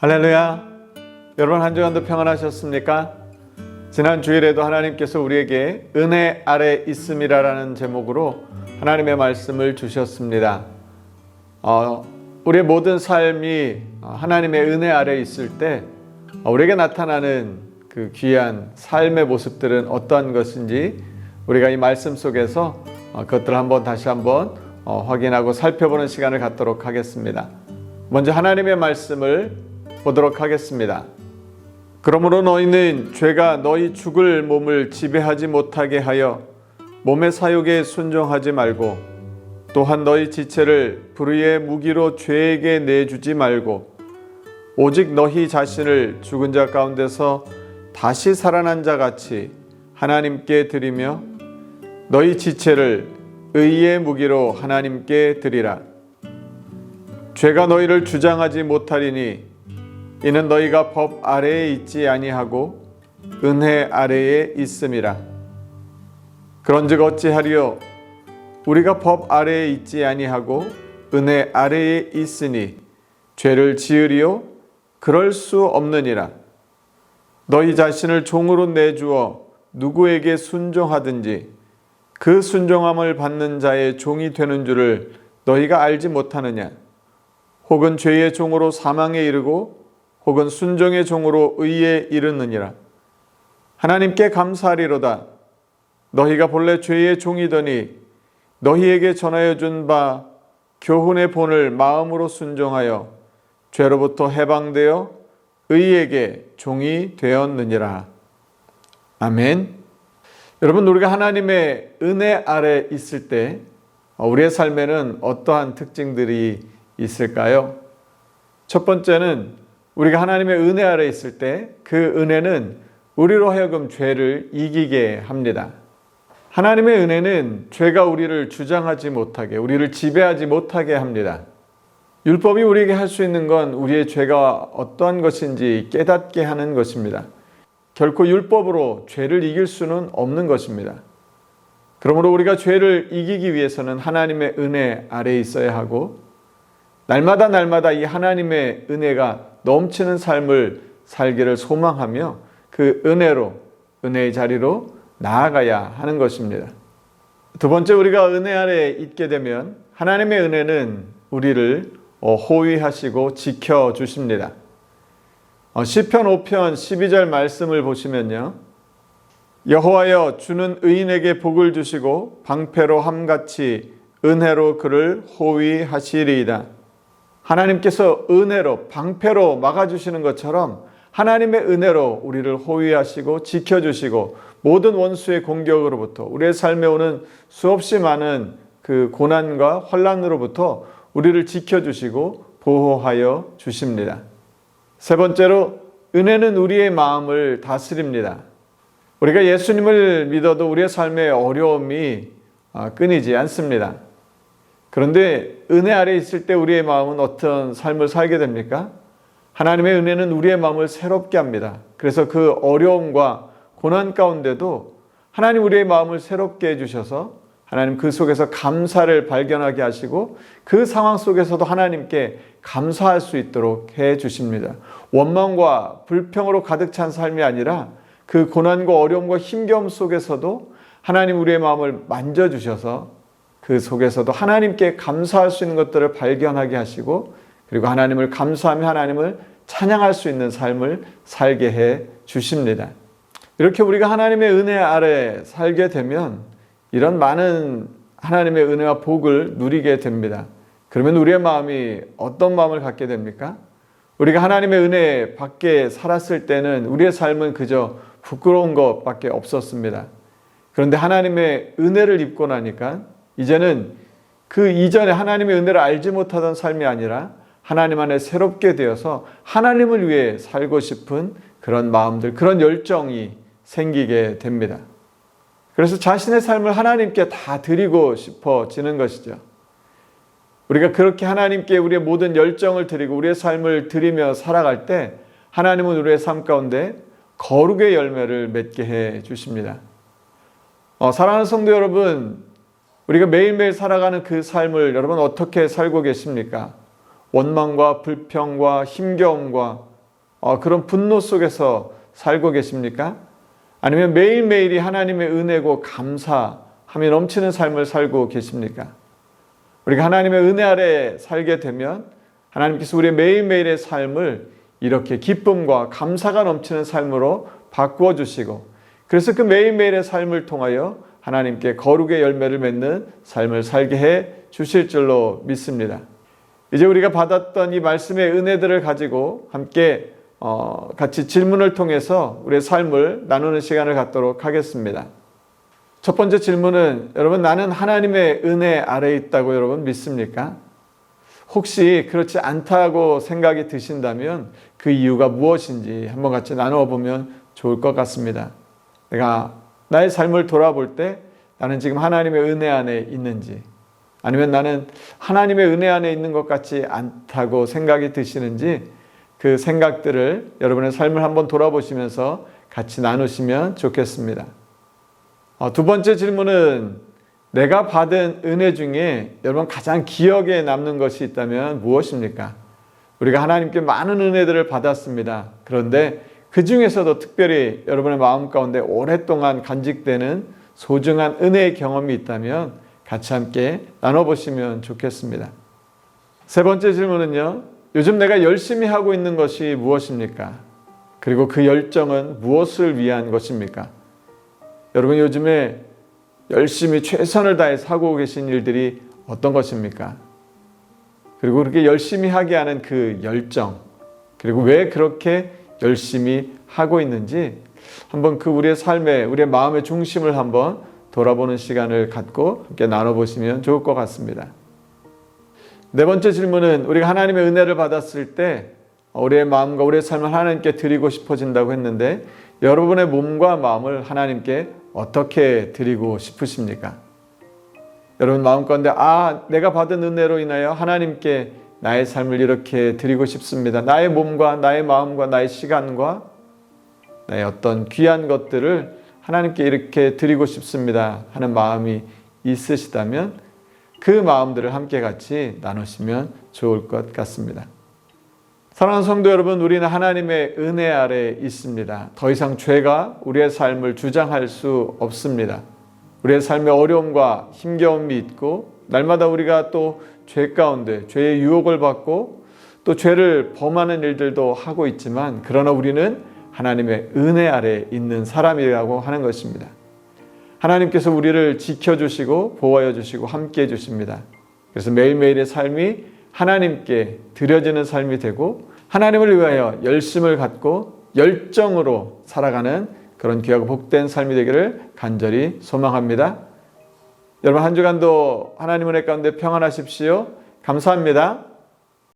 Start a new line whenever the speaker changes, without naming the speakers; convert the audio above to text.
할렐루야. 여러분 한 주간도 평안하셨습니까? 지난 주일에도 하나님께서 우리에게 은혜 아래 있음이라는 제목으로 하나님의 말씀을 주셨습니다. 우리의 모든 삶이 하나님의 은혜 아래 있을 때 우리에게 나타나는 그 귀한 삶의 모습들은 어떠한 것인지 우리가 이 말씀 속에서 그것들을 다시 한번 확인하고 살펴보는 시간을 갖도록 하겠습니다. 먼저 하나님의 말씀을 보도록 하겠습니다. 그러므로 너희는 죄가 너희 죽을 몸을 지배하지 못하게 하여 몸의 사욕에 순종하지 말고 또한 너희 지체를 불의의 무기로 죄에게 내주지 말고 오직 너희 자신을 죽은 자 가운데서 다시 살아난 자 같이 하나님께 드리며 너희 지체를 의의 무기로 하나님께 드리라. 죄가 너희를 주장하지 못하리니 이는 너희가 법 아래에 있지 아니하고 은혜 아래에 있음이라. 그런즉 어찌하리요? 우리가 법 아래에 있지 아니하고 은혜 아래에 있으니 죄를 지으리요? 그럴 수 없느니라. 너희 자신을 종으로 내주어 누구에게 순종하든지 그 순종함을 받는 자의 종이 되는 줄을 너희가 알지 못하느냐? 혹은 죄의 종으로 사망에 이르고 혹은 순종의 종으로 의에 이르느니라. 하나님께 감사하리로다. 너희가 본래 죄의 종이더니 너희에게 전하여 준 바 교훈의 본을 마음으로 순종하여 죄로부터 해방되어 의에게 종이 되었느니라. 아멘. 여러분, 우리가 하나님의 은혜 아래 있을 때 우리의 삶에는 어떠한 특징들이 있을까요? 첫 번째는 우리가 하나님의 은혜 아래 있을 때 그 은혜는 우리로 하여금 죄를 이기게 합니다. 하나님의 은혜는 죄가 우리를 주장하지 못하게, 우리를 지배하지 못하게 합니다. 율법이 우리에게 할 수 있는 건 우리의 죄가 어떠한 것인지 깨닫게 하는 것입니다. 결코 율법으로 죄를 이길 수는 없는 것입니다. 그러므로 우리가 죄를 이기기 위해서는 하나님의 은혜 아래에 있어야 하고 날마다 이 하나님의 은혜가 넘치는 삶을 살기를 소망하며 그 은혜의 자리로 나아가야 하는 것입니다. 두 번째, 우리가 은혜 아래에 있게 되면 하나님의 은혜는 우리를 호위하시고 지켜주십니다. 시편 5편 12절 말씀을 보시면요. 여호와여 주는 의인에게 복을 주시고 방패로 함같이 은혜로 그를 호위하시리이다. 하나님께서 은혜로 방패로 막아주시는 것처럼 하나님의 은혜로 우리를 호위하시고 지켜주시고 모든 원수의 공격으로부터 우리의 삶에 오는 수없이 많은 그 고난과 혼란으로부터 우리를 지켜주시고 보호하여 주십니다. 세 번째로, 은혜는 우리의 마음을 다스립니다. 우리가 예수님을 믿어도 우리의 삶의 어려움이 끊이지 않습니다. 그런데 은혜 아래 있을 때 우리의 마음은 어떤 삶을 살게 됩니까? 하나님의 은혜는 우리의 마음을 새롭게 합니다. 그래서 그 어려움과 고난 가운데도 하나님 우리의 마음을 새롭게 해주셔서 하나님 그 속에서 감사를 발견하게 하시고 그 상황 속에서도 하나님께 감사할 수 있도록 해주십니다. 원망과 불평으로 가득 찬 삶이 아니라 그 고난과 어려움과 힘겨움 속에서도 하나님 우리의 마음을 만져주셔서 그 속에서도 하나님께 감사할 수 있는 것들을 발견하게 하시고 그리고 하나님을 감사하며 하나님을 찬양할 수 있는 삶을 살게 해 주십니다. 이렇게 우리가 하나님의 은혜 아래 살게 되면 이런 많은 하나님의 은혜와 복을 누리게 됩니다. 그러면 우리의 마음이 어떤 마음을 갖게 됩니까? 우리가 하나님의 은혜 밖에 살았을 때는 우리의 삶은 그저 부끄러운 것밖에 없었습니다. 그런데 하나님의 은혜를 입고 나니까 이제는 그 이전에 하나님의 은혜를 알지 못하던 삶이 아니라 하나님 안에 새롭게 되어서 하나님을 위해 살고 싶은 그런 마음들, 그런 열정이 생기게 됩니다. 그래서 자신의 삶을 하나님께 다 드리고 싶어지는 것이죠. 우리가 그렇게 하나님께 우리의 모든 열정을 드리고 우리의 삶을 드리며 살아갈 때 하나님은 우리의 삶 가운데 거룩의 열매를 맺게 해 주십니다. 사랑하는 성도 여러분, 우리가 매일매일 살아가는 그 삶을 여러분 어떻게 살고 계십니까? 원망과 불평과 힘겨움과 그런 분노 속에서 살고 계십니까? 아니면 매일매일이 하나님의 은혜고 감사함이 넘치는 삶을 살고 계십니까? 우리가 하나님의 은혜 아래 살게 되면 하나님께서 우리의 매일매일의 삶을 이렇게 기쁨과 감사가 넘치는 삶으로 바꾸어 주시고, 그래서 그 매일매일의 삶을 통하여 하나님께 거룩의 열매를 맺는 삶을 살게 해 주실 줄로 믿습니다. 이제 우리가 받았던 이 말씀의 은혜들을 가지고 함께 같이 질문을 통해서 우리의 삶을 나누는 시간을 갖도록 하겠습니다. 첫 번째 질문은, 여러분, 나는 하나님의 은혜 아래에 있다고 여러분 믿습니까? 혹시 그렇지 않다고 생각이 드신다면 그 이유가 무엇인지 한번 같이 나누어 보면 좋을 것 같습니다. 내가 나의 삶을 돌아볼 때 나는 지금 하나님의 은혜 안에 있는지, 아니면 나는 하나님의 은혜 안에 있는 것 같지 않다고 생각이 드시는지, 그 생각들을 여러분의 삶을 한번 돌아보시면서 같이 나누시면 좋겠습니다. 두 번째 질문은, 내가 받은 은혜 중에 여러분 가장 기억에 남는 것이 있다면 무엇입니까? 우리가 하나님께 많은 은혜들을 받았습니다. 그런데 그 중에서도 특별히 여러분의 마음 가운데 오랫동안 간직되는 소중한 은혜의 경험이 있다면 같이 함께 나눠보시면 좋겠습니다. 세 번째 질문은요, 요즘 내가 열심히 하고 있는 것이 무엇입니까? 그리고 그 열정은 무엇을 위한 것입니까? 여러분, 요즘에 열심히 최선을 다해서 하고 계신 일들이 어떤 것입니까? 그리고 그렇게 열심히 하게 하는 그 열정, 그리고 왜 그렇게 열심히 하고 있는지 한번 그 우리의 삶의, 우리의 마음의 중심을 한번 돌아보는 시간을 갖고 함께 나눠보시면 좋을 것 같습니다. 네 번째 질문은, 우리가 하나님의 은혜를 받았을 때 우리의 마음과 우리의 삶을 하나님께 드리고 싶어진다고 했는데, 여러분의 몸과 마음을 하나님께 어떻게 드리고 싶으십니까? 여러분 마음 가운데 내가 받은 은혜로 인하여 하나님께 나의 삶을 이렇게 드리고 싶습니다. 나의 몸과 나의 마음과 나의 시간과 나의 어떤 귀한 것들을 하나님께 이렇게 드리고 싶습니다 하는 마음이 있으시다면 그 마음들을 함께 같이 나누시면 좋을 것 같습니다. 사랑하는 성도 여러분, 우리는 하나님의 은혜 아래 있습니다. 더 이상 죄가 우리의 삶을 주장할 수 없습니다. 우리의 삶에 어려움과 힘겨움이 있고, 날마다 우리가 또 죄 가운데 죄의 유혹을 받고 또 죄를 범하는 일들도 하고 있지만, 그러나 우리는 하나님의 은혜 아래 있는 사람이라고 하는 것입니다. 하나님께서 우리를 지켜주시고 보호하여 주시고 함께 해주십니다. 그래서 매일매일의 삶이 하나님께 드려지는 삶이 되고, 하나님을 위하여 열심을 갖고 열정으로 살아가는 그런 귀하고 복된 삶이 되기를 간절히 소망합니다. 여러분, 한 주간도 하나님 은혜 가운데 평안하십시오. 감사합니다.